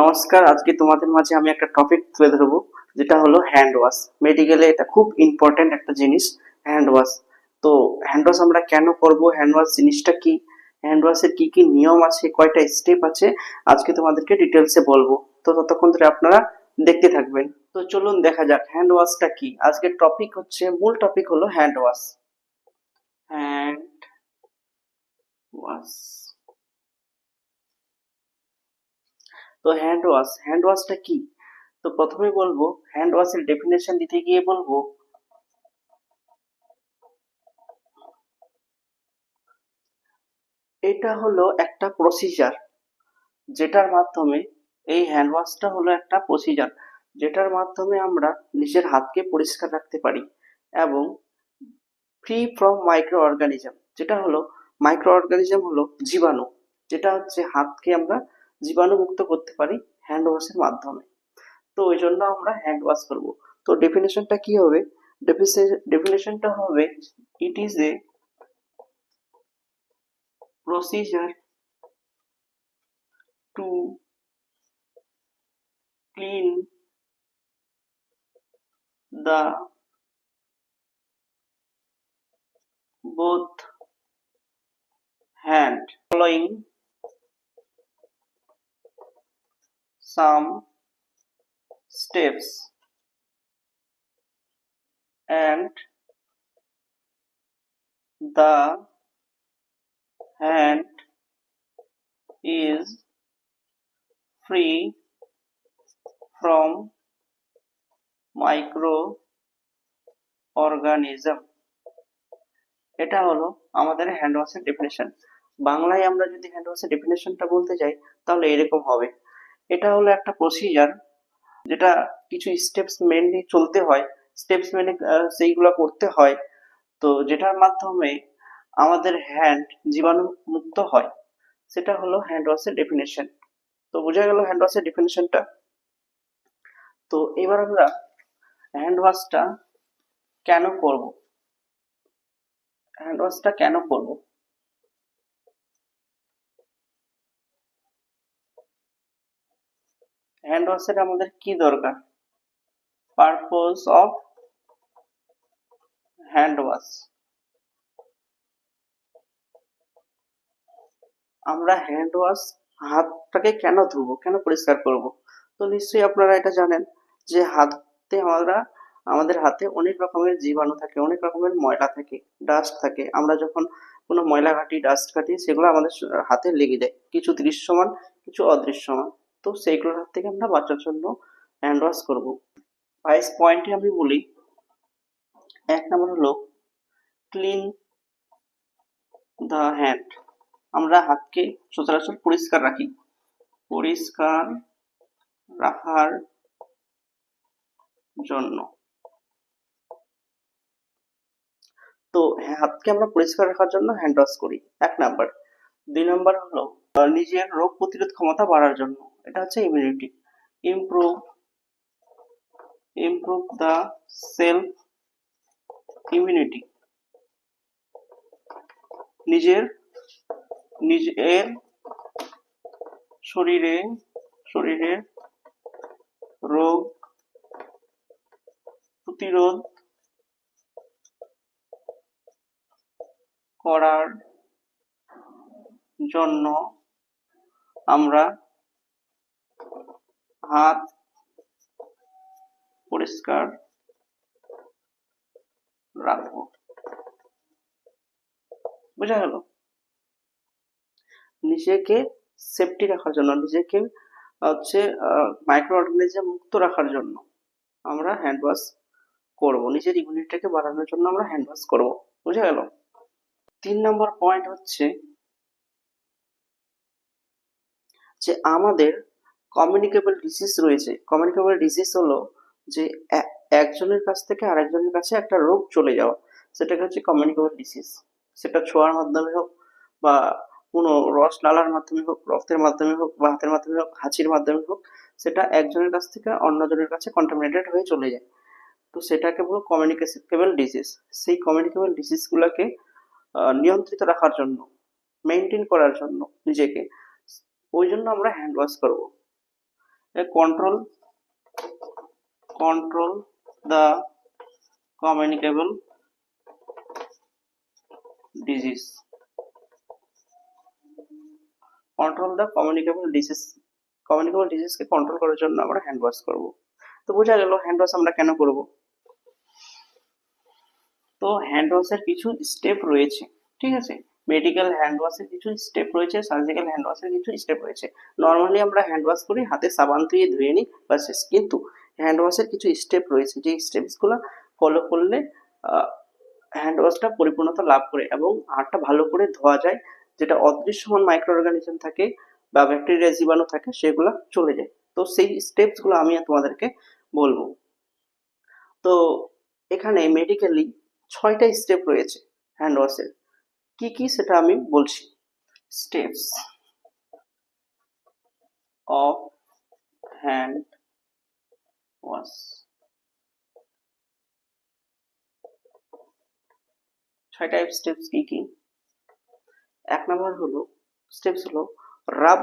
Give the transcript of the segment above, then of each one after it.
নমস্কার, আজকে তোমাদের মাঝে আমি একটা টপিক তুলে ধরবো, যেটা হলো হ্যান্ড ওয়াশ। মেডিকেলে এটা খুব ইম্পর্টেন্ট একটা জিনিস, হ্যান্ড ওয়াশ। তো হ্যান্ড ওয়াশ আমরা কেন করব, হ্যান্ড ওয়াশ জিনিসটা কি, হ্যান্ড ওয়াশের কি কি নিয়ম আছে, কয়টা স্টেপ আছে, আজকে তোমাদেরকে ডিটেলসে বলবো। তো ততক্ষণ ধরে আপনারা দেখতে থাকবেন। তো চলুন দেখা যাক হ্যান্ড ওয়াশটা কি। আজকের টপিক হচ্ছে, মূল টপিক হলো হ্যান্ড ওয়াশ। Hand wash. তো হ্যান্ড ওয়াশটা কি? তো প্রথমে বলবো, হ্যান্ড ওয়াশের ডেফিনেশন দিতে গিয়ে বলবো, এটা হলো একটা প্রসিজার, যেটার মাধ্যমে, এই হ্যান্ড ওয়াশটা হলো একটা প্রসিজার যেটার মাধ্যমে আমরা নিজের হাতকে পরিষ্কার রাখতে পারি এবং ফ্রি ফ্রম মাইক্রো অর্গানিজম। যেটা হলো মাইক্রো অর্গানিজম হলো জীবাণু, যেটা হচ্ছে হাতকে আমরা জীবাণু মুক্ত করতে পারি হ্যান্ড ওয়াশের মাধ্যমে। তো ওই জন্য আমরা হ্যান্ড ওয়াশ করব। তো ডেফিনেশনটা কি হবে? ডেফিনেশনটা হবে, it is a procedure to clean the both hand following some steps, and the hand is free from microorganism। এটা হলো আমাদের হ্যান্ড ওয়াশের ডেফিনেশন। বাংলায় আমরা যদি হ্যান্ড ওয়াশের ডেফিনেশনটা বলতে যাই, তাহলে এরকম হবে। এটা হলো একটা প্রসিজার, যেটা কিছু স্টেপস মেনে চলতে হয়, স্টেপস মেনে সেইগুলো করতে হয়। তো যেটার মাধ্যমে আমাদের হ্যান্ড জীবাণু মুক্ত হয়, সেটা হলো হ্যান্ড ওয়াশের ডেফিনেশন। তো বোঝা গেল হ্যান্ড ওয়াশের ডেফিনেশনটা। তো এবার আমরা হ্যান্ড ওয়াশটা কেন করব, হ্যান্ড ওয়াশটা কেন করব। হ্যান্ড ওয়াশের আমাদের কি দরকার? Purpose of hand wash. আমরা হ্যান্ড ওয়াশ, হাতটাকে কেন ধুবো, কেন পরিষ্কার করব? তো নিশ্চয়ই আপনারা এটা জানেন যে হাতে আমাদের হাতে অনেক রকমের জীবাণু থাকে, অনেক রকমের ময়লা থাকে, ডাস্ট থাকে। আমরা যখন কোনো ময়লা ঘাঁটি, ডাস্ট ঘাঁটি, সেগুলো আমাদের হাতে লেগে যায়, কিছু দৃশ্যমান, কিছু অদৃশ্যমান। তো সেইগুলোর হাত থেকে আমরা বাঁচার জন্য হ্যান্ড ওয়াশ করব। 5 পয়েন্টে আমি বলি, 1 নম্বর হলো ক্লিন দ্য হ্যান্ড। আমরা হাতকে সচরাচর পরিষ্কার রাখি, পরিষ্কার রাখার জন্য। তো হাতকে আমরা পরিষ্কার রাখার জন্য হ্যান্ড ওয়াশ করি, 1 নাম্বার। 2 নম্বর হলো নিজের রোগ প্রতিরোধ ক্ষমতা বাড়ার জন্য। এটা হচ্ছে immunity, improve improve the self immunity. নিজের নিজের শরীরের রোগ প্রতিরোধ করার জন্য আমরা হাত পরিষ্কার রাখবো। বোঝা গেল? নিজেকে সেফটি রাখার জন্য, নিজেকে হচ্ছে মাইক্রো অর্গানিজম মুক্ত রাখার জন্য আমরা হ্যান্ড ওয়াশ করবো। নিজের ইমিউনিটিকে বাড়ানোর জন্য আমরা হ্যান্ড ওয়াশ করবো। বুঝা গেল? 3 নম্বর পয়েন্ট হচ্ছে যে আমাদের কমিউনিকেবল ডিজিজ রয়েছে। কমিউনিকেবল ডিজিজ হলো যে একজনের কাছ থেকে আরেকজনের কাছে একটা রোগ চলে যাওয়া, সেটাকে হচ্ছে কমিউনিকেবল ডিজিজ। সেটা ছোঁয়ার মাধ্যমে হোক, বা কোনো রস নালার মাধ্যমে হোক, রক্তের মাধ্যমে হোক, বা হাতের মাধ্যমে হোক, হাঁচির মাধ্যমে হোক, সেটা একজনের কাছ থেকে অন্যজনের কাছে কন্টামিনেটেড হয়ে চলে যায়। তো সেটাকে বলো কমিউনিকেবল ডিজিজ। সেই কমিউনিকেবল ডিজিজগুলোকে নিয়ন্ত্রিত রাখার জন্য, মেনটেন করার জন্য নিজেকে, ওই জন্য আমরা হ্যান্ড ওয়াশ করবো। control the communicable disease, communicable ডিজিজকে কন্ট্রোল করার জন্য আমরা হ্যান্ড ওয়াশ করব। তো বোঝা গেল হ্যান্ড ওয়াশ আমরা কেন করব। তো হ্যান্ড ওয়াশের কিছু স্টেপ রয়েছে, ঠিক আছে। মেডিকেল হ্যান্ড ওয়াশের কিছু স্টেপ রয়েছে, সার্জিক্যাল হ্যান্ড ওয়াশের কিছু স্টেপ রয়েছে। নর্মালি আমরা হ্যান্ড ওয়াশ করি, হাতে সাবান দিয়ে ধুয়ে নিই বা শেষ। কিন্তু হ্যান্ড ওয়াশের কিছু স্টেপ রয়েছে, যে স্টেপসগুলো ফলো করলে হ্যান্ড ওয়াশটা পরিপূর্ণতা লাভ করে এবং হাতটা ভালো করে ধোয়া যায়, যেটা অদৃশ্যমান মাইক্রো অর্গানিজম থাকে বা ব্যাকটেরিয়া জীবাণু থাকে সেগুলো চলে যায়। তো সেই স্টেপসগুলো আমি তোমাদেরকে বলবো। তো এখানে মেডিকেলি 6টা স্টেপ রয়েছে হ্যান্ড ওয়াশের। কি কি সেটা আমি বলছি। Steps of hand wash. 6টা স্টেপস কি কি? 1 নম্বর হলো স্টেপস হলো রাব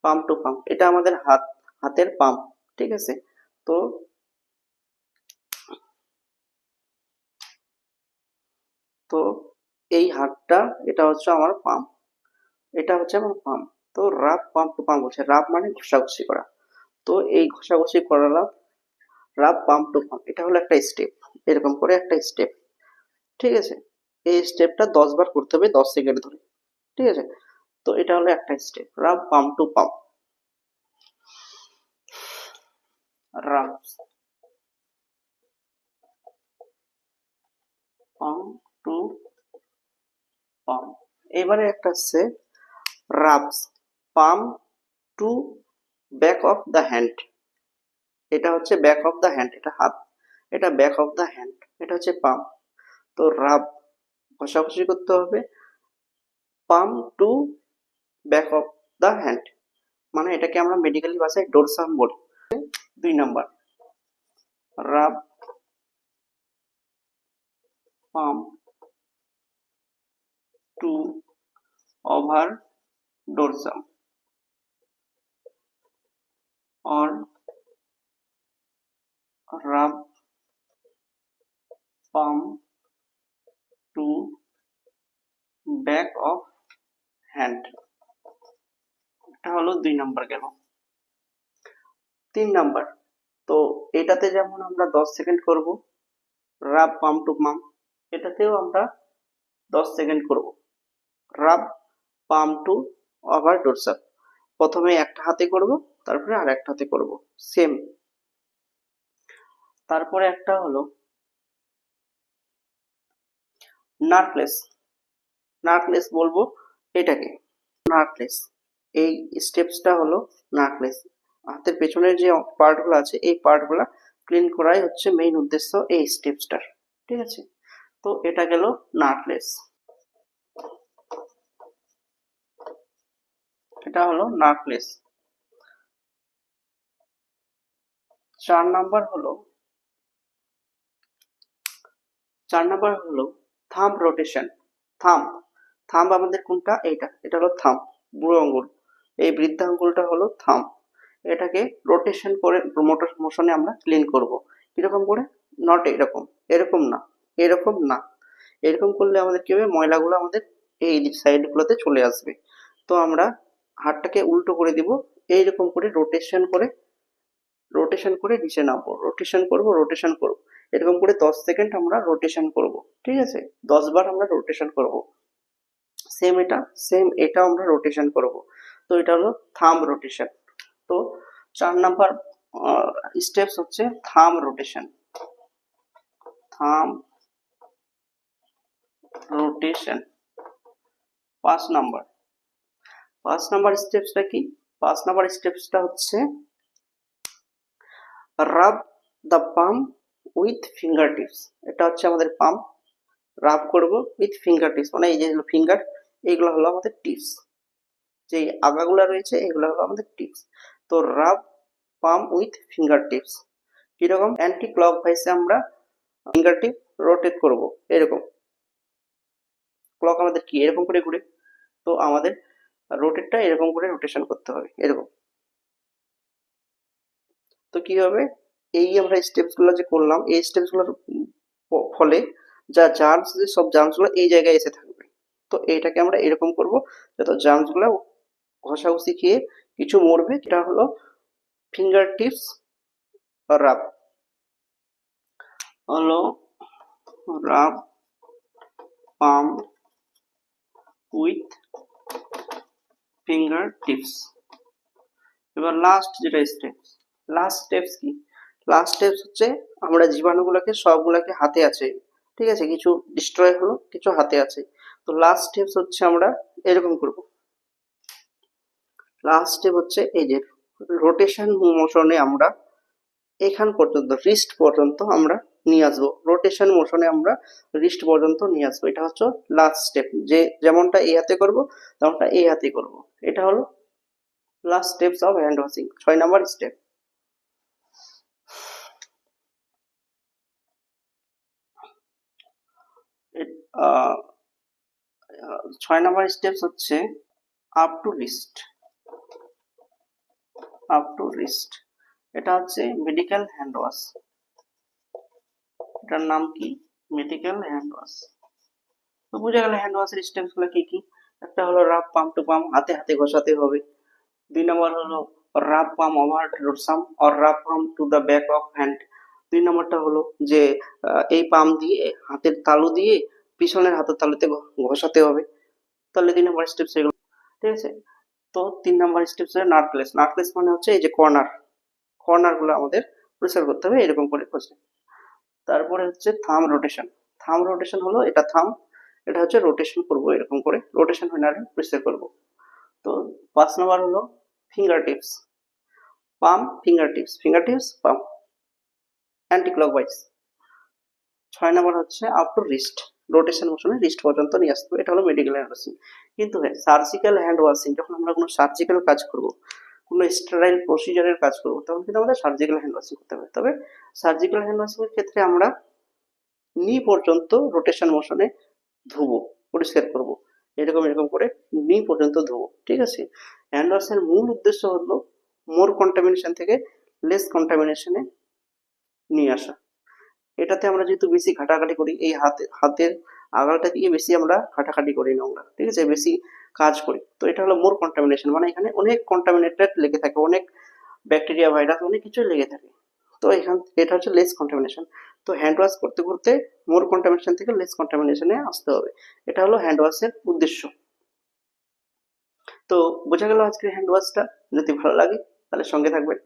পাম্প টু পাম্প। এটা আমাদের হাতের পাম্প, ঠিক আছে। তো তো এই হাতটা, এটা হচ্ছে আমার পাম্প, এটা হচ্ছে আমার পাম্প। তো রাব পাম্প টু পাম্প হচ্ছে, রাব মানে ঘষাঘষি করা। তো এই ঘষাঘষি করালাম, রাব পাম্প টু পাম্প, এটা হলো একটা স্টেপ। এরকম করে একটা স্টেপ, ঠিক আছে। এই স্টেপটা 10 বার করতে হবে 10 সেকেন্ড ধরে, ঠিক আছে। তো এটা হলো একটা স্টেপ, রাব পাম্প টু পাম্প। রাব পাম্প টু পাম্প। এবারে একটা আছে রাবস pump to back of the hand. এটা হচ্ছে ব্যাক অফ দ্য হ্যান্ড, এটা হাত, এটা ব্যাক অফ দ্য হ্যান্ড, এটা হচ্ছে পাম্প। তো রাব ঘষাঘষি করতে হবে, পাম্প to back of the hand, মানে এটাকে আমরা মেডিকেলি ভাষায় ডোরসাম বলি। 2 নাম্বার রাব পাম্প to over dorsum or rub palm to back of hand। এটা হলো 2 নাম্বার গেল। 3 নাম্বার, তো এটাতে যেমন আমরা 10 সেকেন্ড করব রাব পাম্প টু পাম্প, এটাতেও আমরা 10 সেকেন্ড করব রাব পাম্প টু ওভার ডোরসাম। প্রথমে একটা হাতে করব, তারপরে আর একটা হাতে করব, সেম। তারপরে একটা হলো নার্ভলেস। নার্ভলেস বলবো এটাকে, নার্ভলেস। এই স্টেপসটা হলো নার্ভলেস। হাতের পেছনের যে পার্টগুলো আছে এই পার্টগুলো ক্লিন করাই হচ্ছে মেইন উদ্দেশ্য এই স্টেপসটার, ঠিক আছে। তো এটা গেল নার্ভলেস, এটা হলো নার্ভলেস। 4 নাম্বার হলো থাম্ব রোটেশন। থাম্ব থাম্ব আমাদের কোনটা? এটা হলো থাম্ব, বুড়ো আঙ্গুল। এই বৃদ্ধা আঙ্গুলটা হলো থাম্ব। এটাকে রোটেশন করে মোটর মোশনে আমরা ক্লিন করব। কিরকম করে? নট এরকম, এরকম না, এরকম না। এরকম করলে আমাদের কি হবে, ময়লাগুলো আমাদের এই সাইডগুলোতে চলে আসবে। তো আমরা হাতটাকে উল্টো করে দিব, এইরকম করে রোটেশন করে নিচে নামবো, রোটেশন করব। এরকম করে 10 সেকেন্ড আমরা রোটেশন করব, ঠিক আছে। 10 বার আমরা রোটেশন করব। সেম এটা আমরা রোটেশন করব। তো এটা হলো থাম্ব রোটেশন। তো 4 নাম্বার স্টেপস হচ্ছে thumb rotation. Thumb rotation. 5 number স্টেপসটা কি? 5 নাম্বার স্টেপসটা হচ্ছে রাব দ্য পাম্প উইথ ফিঙ্গার টিপস। এটা হচ্ছে আমাদের পাম্প, রাব করব উইথ ফিঙ্গার টিপস, মানে এই যে ফিঙ্গার, এইগুলো হলো আমাদের টিপস, যে আগাগুলো রয়েছে এগুলো হলো আমাদের টিপস। তো রাব পাম্প উইথ ফিঙ্গার টিপস কিরকম? অ্যান্টি ক্লক ভাইসে আমরা ফিঙ্গার টিপ রোটেট করব, এরকম। ক্লক আমাদের কি এরকম করে ঘুরে, তো আমাদের রোটেটটা এরকম করে রোটেশন করতে হবে, এরকম। তো কি হবে, এই আমরা স্টেপস গুলো যে করলাম, এই স্টেপস গুলোর ফলে যা জার্মস, যে সব জার্মস গুলো এই জায়গায় এসে থাকবে। তো এইটাকে আমরা এরকম করব, যত জার্মস গুলো ঘষাঘষি খেয়ে কিছু মরবে। এটা হলো ফিঙ্গার টিপস রাব, হলো rub palm with finger tips. এবার লাস্ট যেটা স্টেপস, লাস্ট স্টেপস কি, লাস্ট স্টেপস হচ্ছে আমরা জীবাণুগুলোকে সবগুলোকে হাতে আছে, ঠিক আছে, কিছু ডিস্ট্রয় হলো, কিছু হাতে আছে। তো লাস্ট স্টেপস হচ্ছে আমরা এরকম করব। লাস্ট স্টেপ হচ্ছে এই যে রোটেশন মোশনে আমরা এখান পর্যন্ত, রিস্ট পর্যন্ত আমরা নিয়ে আসবো। রোটেশন মোশনে আমরা রিস্ট পর্যন্ত নিয়ে আসবো। এটা হচ্ছে লাস্ট স্টেপ, যে যেমনটা এই হাতে করব তেমনটা এই হাতে করব। এটা হলো last steps of hand washing, 6 number step. Ah, 6 number steps হচ্ছে up to wrist, up to wrist. এটা হচ্ছে মেডিকেল হ্যান্ড ওয়াশ। এটার নাম কি, মেডিকেল হ্যান্ড ওয়াশ। তো বুঝে গেল হ্যান্ড ওয়াশের স্টেপস গুলো কি কি। একটা হলো রাব পাম টু পাম, হাতে হাতে ঘষাতে হবে। 2 নম্বর হলো রাব পাম ওভার রোটসাম or rub palm to the back of hand. 2 নম্বরটা হলো যে এই পাম দিয়ে হাতের তালু দিয়ে পিছনের হাতের তালুতে ঘষাতে হবে। তাহলে 2 নম্বর স্টেপস এগুলো, ঠিক আছে। তো 3 নম্বর স্টেপস হচ্ছে নাটপ্লেস। নাটপ্লেস মানে হচ্ছে এই যে কর্নার, কর্নার গুলো আমাদের পরিষ্কার করতে হবে এরকম করে ঘষে। তারপরে হচ্ছে থাম রোটেশন। থাম রোটেশন হলো এটা থাম, এটা হচ্ছে রোটেশন করব এরকম করে, রোটেশন হয়ে না পরিষ্কার করব। তো 5 নম্বর হলো finger tips, palm finger tips, finger tips palm anticlockwise. 6 number হচ্ছে আপ টু রিস্ট, রোটেশন মোশনে রিস্ট পর্যন্ত নিয়ে আসতে হবে। এটা হলো মেডিকেল হ্যান্ড ওয়াশিং। কিন্তু হ্যাঁ, সার্জিক্যাল হ্যান্ড ওয়াশিং, যখন আমরা কোনো সার্জিক্যাল কাজ করব, কোনো স্টেরাইল প্রসিজারের কাজ করব, তখন কিন্তু আমাদের সার্জিক্যাল হ্যান্ড ওয়াশিং করতে হবে। তবে সার্জিক্যাল হ্যান্ড ওয়াশিং এর ক্ষেত্রে আমরা নি পর্যন্ত রোটেশন মোশনে ধুবো, পরিষ্কার করব, এরকম এরকম করে নি পর্যন্ত ধুবো, ঠিক আছে। হ্যান্ড ওয়াশের মূল উদ্দেশ্য হলো মোর কন্টামিনেশন থেকে লেস কন্টামিনেশনে নিয়ে আসা। এটাতে আমরা যেহেতু বেশি ঘাটাঘাটি করি, এই হাতের আগালটা দিয়ে বেশি আমরা ঘাটাঘাটি করি নোংরা, ঠিক আছে, বেশি কাজ করি। তো এটা হলো মোর কন্টামিনেশন, মানে এখানে অনেক কন্টামিনেটেড লেগে থাকে, অনেক ব্যাকটেরিয়া ভাইরাস অনেক কিছু লেগে থাকে। তো এটা হচ্ছে লেস কন্টামিনেশন। তো হ্যান্ড ওয়াশ করতে করতে মোর কন্টামিনেশন থেকে লেস কন্টামিনেশনে আসতে হবে। এটা হলো হ্যান্ড ওয়াশের উদ্দেশ্য। তো বোঝা গেল আজকের হ্যান্ড ওয়াশটা। যদি ভালো লাগে তাহলে সঙ্গে থাকবেন।